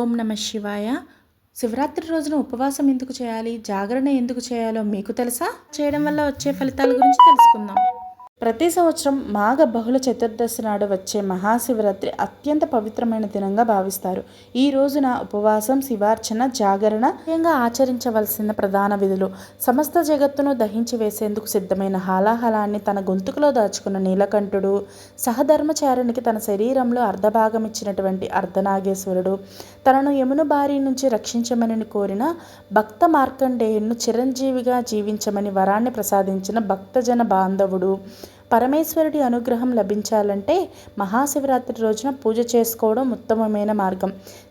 ఓం నమ శివాయ. శివరాత్రి రోజున ఉపవాసం ఎందుకు చేయాలి, జాగరణ ఎందుకు చేయాలో మీకు తెలుసా? చేయడం వల్ల వచ్చే ఫలితాల గురించి తెలుసుకుందాం. ప్రతి సంవత్సరం మాఘ బహుళ చతుర్దశి నాడు వచ్చే మహాశివరాత్రి అత్యంత పవిత్రమైన దినంగా భావిస్తారు. ఈ రోజున ఉపవాసం, శివార్చన, జాగరణ ముఖ్యంగా ఆచరించవలసిన ప్రధాన విధులు. సమస్త జగత్తును దహించి వేసేందుకు సిద్ధమైన హాలాహలాన్ని తన గొంతుకులో దాచుకున్న నీలకంఠుడు, సహధర్మచారునికి తన శరీరంలో అర్ధభాగం ఇచ్చినటువంటి అర్ధనాగేశ్వరుడు, తనను యమున బారి నుంచి రక్షించమని కోరిన భక్త మార్కండేయును చిరంజీవిగా జీవించమని వరాన్ని ప్రసాదించిన భక్తజన బాంధవుడు, పరమేశ్వరుడి అనుగ్రహం లభించాలంటే మహాశివరాత్రి రోజున పూజ చేసుకోవడం ఉత్తమమైన మార్గం.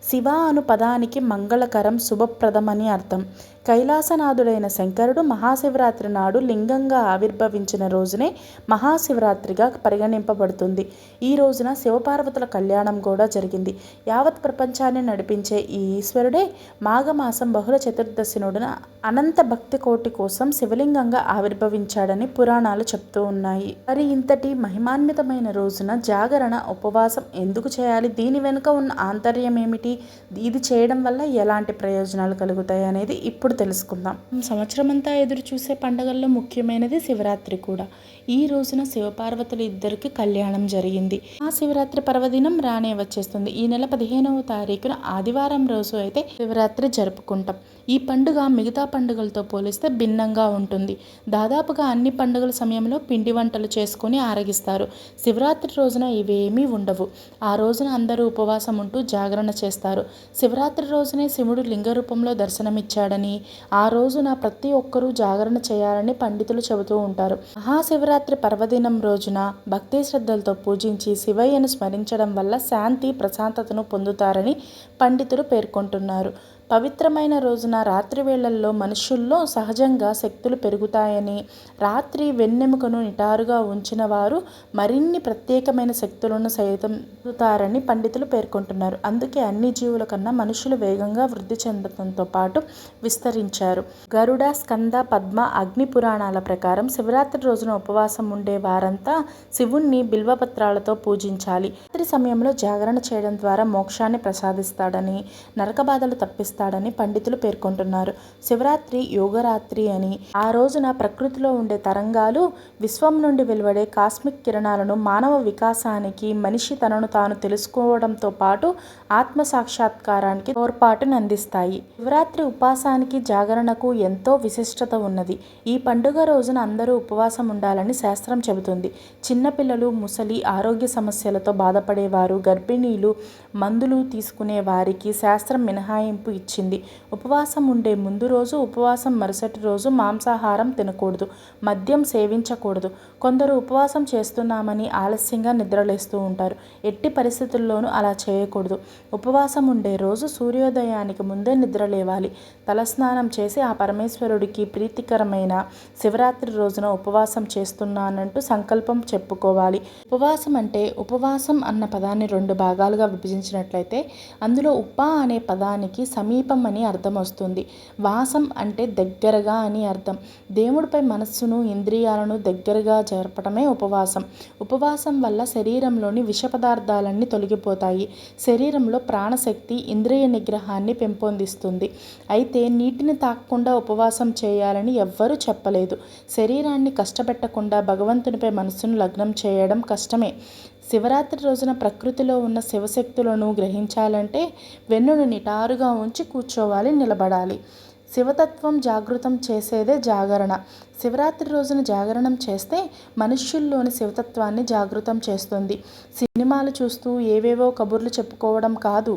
శివ అను పదానికి మంగళకరం, శుభప్రదం అని అర్థం. కైలాసనాథుడైన శంకరుడు మహాశివరాత్రి నాడు లింగంగా ఆవిర్భవించిన రోజునే మహాశివరాత్రిగా పరిగణింపబడుతుంది. ఈ రోజున శివపార్వతుల కళ్యాణం కూడా జరిగింది. యావత్ ప్రపంచాన్ని నడిపించే ఈ ఈశ్వరుడే మాఘమాసం బహుళ చతుర్దశి నాడున అనంత భక్తి కోటి కోసం శివలింగంగా ఆవిర్భవించాడని పురాణాలు చెప్తూ ఉన్నాయి. మరి ఇంతటి మహిమాన్వితమైన రోజున జాగరణ, ఉపవాసం ఎందుకు చేయాలి? దీని వెనుక ఉన్న ఆంతర్యం ఏమిటి? ఇది చేయడం వల్ల ఎలాంటి ప్రయోజనాలు కలుగుతాయి అనేది ఇప్పుడు తెలుసుకుందాం. సంవత్సరం అంతా ఎదురు చూసే పండుగల్లో ముఖ్యమైనది శివరాత్రి కూడా. ఈ రోజున శివపార్వతులు ఇద్దరికి కళ్యాణం జరిగింది. ఆ శివరాత్రి పర్వదినం రానే వచ్చేస్తుంది. ఈ నెల 15వ తారీఖున ఆదివారం రోజు అయితే శివరాత్రి జరుపుకుంటాం. ఈ పండుగ మిగతా పండుగలతో పోలిస్తే భిన్నంగా ఉంటుంది. దాదాపుగా అన్ని పండుగల సమయంలో పిండి వంటలు చేసుకొని ఆరగిస్తారు. శివరాత్రి రోజున ఇవేమీ ఉండవు. ఆ రోజున అందరూ ఉపవాసం ఉంటూ జాగరణ చేస్తారు. శివరాత్రి రోజునే శివుడు లింగ రూపంలో దర్శనమిచ్చాడని, ఆ రోజున ప్రతి ఒక్కరూ జాగరణ చేయాలని పండితులు చెబుతూ ఉంటారు. మహాశివరాత్రి పర్వదినం రోజున భక్తి శ్రద్ధలతో పూజించి శివయ్యను స్మరించడం వల్ల శాంతి, ప్రశాంతతను పొందుతారని పండితులు పేర్కొంటున్నారు. పవిత్రమైన రోజున రాత్రి వేళల్లో మనుషుల్లో సహజంగా శక్తులు పెరుగుతాయని, రాత్రి వెన్నెముకను నిటారుగా ఉంచిన వారు మరిన్ని ప్రత్యేకమైన శక్తులను సైతం పొందుతారని పండితులు పేర్కొంటున్నారు. అందుకే అన్ని జీవుల కన్నా మనుషులు వేగంగా వృద్ధి చెందడంతో పాటు విస్తరించారు. గరుడ, స్కంద, పద్మ, అగ్ని పురాణాల ప్రకారం శివరాత్రి రోజున ఉపవాసం ఉండే వారంతా శివుణ్ణి బిల్వపత్రాలతో పూజించాలి. రాత్రి సమయంలో జాగరణ చేయడం ద్వారా మోక్షాన్ని ప్రసాదిస్తాడని, నరక బాధలు తప్పిస్తాడని పండితులు పేర్కొంటున్నారు. శివరాత్రి యోగరాత్రి అని. ఆ రోజున ప్రకృతిలో ఉండే తరంగాలు, విశ్వం నుండి వెలువడే కాస్మిక్ కిరణాలను మానవ వికాసానికి, మనిషి తనను తాను తెలుసుకోవడంతో పాటు ఆత్మ సాక్షాత్కారానికి తోడ్పాటును అందిస్తాయి. శివరాత్రి ఉపవాసానికి, జాగరణకు ఎంతో విశిష్టత ఉన్నది. ఈ పండుగ రోజున అందరూ ఉపవాసం ఉండాలని శాస్త్రం చెబుతుంది. చిన్నపిల్లలు, ముసలి, ఆరోగ్య సమస్యలతో బాధపడేవారు, గర్భిణీలు, మందులు తీసుకునే వారికి శాస్త్రం మినహాయింపు ఇచ్చింది. ఉపవాసం ఉండే ముందు రోజు, ఉపవాసం మరుసటి రోజు మాంసాహారం తినకూడదు, మద్యం సేవించకూడదు. కొందరు ఉపవాసం చేస్తున్నామని ఆలస్యంగా నిద్రలేస్తూ ఉంటారు. ఎట్టి పరిస్థితుల్లోనూ అలా చేయకూడదు. ఉపవాసం ఉండే రోజు సూర్యోదయానికి ముందే నిద్ర లేవాలి. తలస్నానం చేసి ఆ పరమేశ్వరుడికి ప్రీతికరమైన శివరాత్రి రోజున ఉపవాసం చేస్తున్నానంటూ సంకల్పం చెప్పుకోవాలి. ఉపవాసం అంటే, ఉపవాసం అన్న పదాన్ని 2 భాగాలుగా విభజించినట్లయితే అందులో ఉప అనే పదానికి సమీపం అని అర్థం వస్తుంది. వాసం అంటే దగ్గరగా అని అర్థం. దేవుడిపై మనస్సును, ఇంద్రియాలను దగ్గరగా జరపడమే ఉపవాసం. ఉపవాసం వల్ల శరీరంలోని విష పదార్థాలన్నీ తొలగిపోతాయి. శరీరంలో ప్రాణశక్తి, ఇంద్రియ నిగ్రహాన్ని పెంపొందిస్తుంది. అయితే నీటిని తాకకుండా ఉపవాసం చేయాలని ఎవ్వరూ చెప్పలేదు. శరీరాన్ని కష్టపెట్టకుండా భగవంతునిపై మనస్సును లగ్నం చేయడం కష్టమే. శివరాత్రి రోజున ప్రకృతిలో ఉన్న శివశక్తులను గ్రహించాలంటే వెన్నును నిటారుగా ఉంచి కూర్చోవాలి, నిలబడాలి. శివతత్వం జాగృతం చేసేదే జాగరణ. శివరాత్రి రోజున జాగరణం చేస్తే మనుష్యుల్లోని శివతత్వాన్ని జాగృతం చేస్తుంది. సినిమాలు చూస్తూ ఏవేవో కబుర్లు చెప్పుకోవడం కాదు,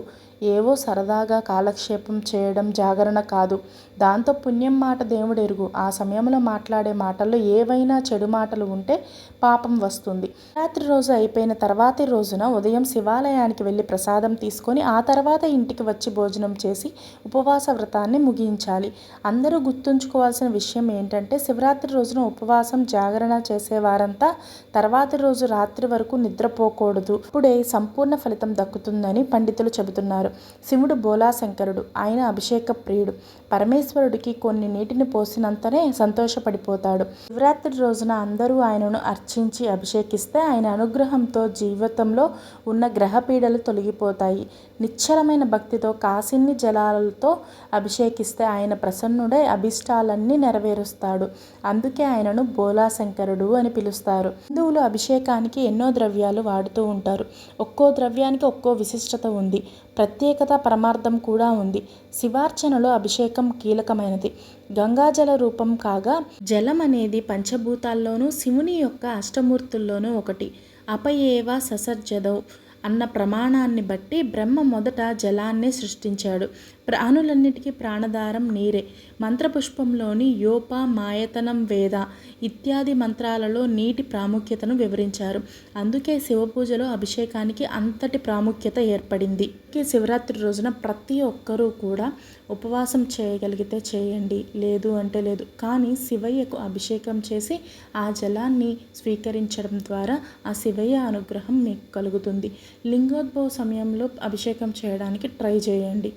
ఏవో సరదాగా కాలక్షేపం చేయడం జాగరణ కాదు. దాంతో పుణ్యం మాట దేవుడెరుగు. ఆ సమయంలో మాట్లాడే మాటల్లో ఏవైనా చెడు మాటలు ఉంటే పాపం వస్తుంది. రాత్రి రోజు అయిపోయిన తర్వాతి రోజున ఉదయం శివాలయానికి వెళ్ళి ప్రసాదం తీసుకొని ఆ తర్వాత ఇంటికి వచ్చి భోజనం చేసి ఉపవాస వ్రతాన్ని ముగించాలి. అందరూ గుర్తుంచుకోవాల్సిన విషయం ఏంటంటే, శివరాత్రి రోజున ఉపవాసం, జాగరణ చేసేవారంతా తర్వాతి రోజు రాత్రి వరకు నిద్రపోకూడదు. ఇప్పుడే సంపూర్ణ ఫలితం దక్కుతుందని పండితులు చెబుతున్నారు. పిలుస్తారు. శివుడు బోలాశంకరుడు. ఆయన అభిషేక ప్రియుడు. పరమేశ్వరుడికి కొన్ని నీటిని పోసినంతనే సంతోషపడిపోతాడు. శివరాత్రి రోజున అందరూ ఆయనను అర్చించి అభిషేకిస్తే ఆయన అనుగ్రహంతో జీవితంలో ఉన్న గ్రహపీడలు తొలగిపోతాయి. నిశ్చలమైన భక్తితో కాసిన్ని జలాలతో అభిషేకిస్తే ఆయన ప్రసన్నుడై అభిష్టాలన్నీ నెరవేరుస్తాడు. అందుకే ఆయనను బోలాశంకరుడు అని పిలుస్తారు. హిందువులు అభిషేకానికి ఎన్నో ద్రవ్యాలు వాడుతూ ఉంటారు. ఒక్కో ద్రవ్యానికి ఒక్కో విశిష్టత ఉంది, ప్రత్యేకత, పరమార్థం కూడా ఉంది. శివార్చనలో అభిషేకం కీలకమైనది. గంగాజల రూపం కాగా జలం అనేది పంచభూతాల్లోనూ శివుని యొక్క అష్టమూర్తుల్లోనూ ఒకటి. అపయేవ ససర్జదౌ అన్న ప్రమాణాన్ని బట్టి బ్రహ్మ మొదట జలాన్ని సృష్టించాడు. ప్రాణులన్నిటికీ ప్రాణధారం నీరే. మంత్రపుష్పంలోని యోప మాయతనం వేద ఇత్యాది మంత్రాలలో నీటి ప్రాముఖ్యతను వివరించారు. అందుకే శివపూజలో అభిషేకానికి అంతటి ప్రాముఖ్యత ఏర్పడింది. శివరాత్రి రోజున ప్రతి ఒక్కరూ కూడా ఉపవాసం చేయగలిగితే చేయండి, లేదు అంటే లేదు. కానీ శివయ్యకు అభిషేకం చేసి ఆ జలాన్ని స్వీకరించడం ద్వారా ఆ శివయ్య అనుగ్రహం మీకు కలుగుతుంది. లింగోద్భవ సమయంలో అభిషేకం చేయడానికి ట్రై చేయండి.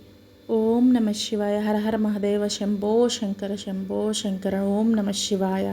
ఓం నమ శివాయ. హర హర మహదేవ. శంభో శంకర శంభో శంకర. ఓం నమ శివాయ.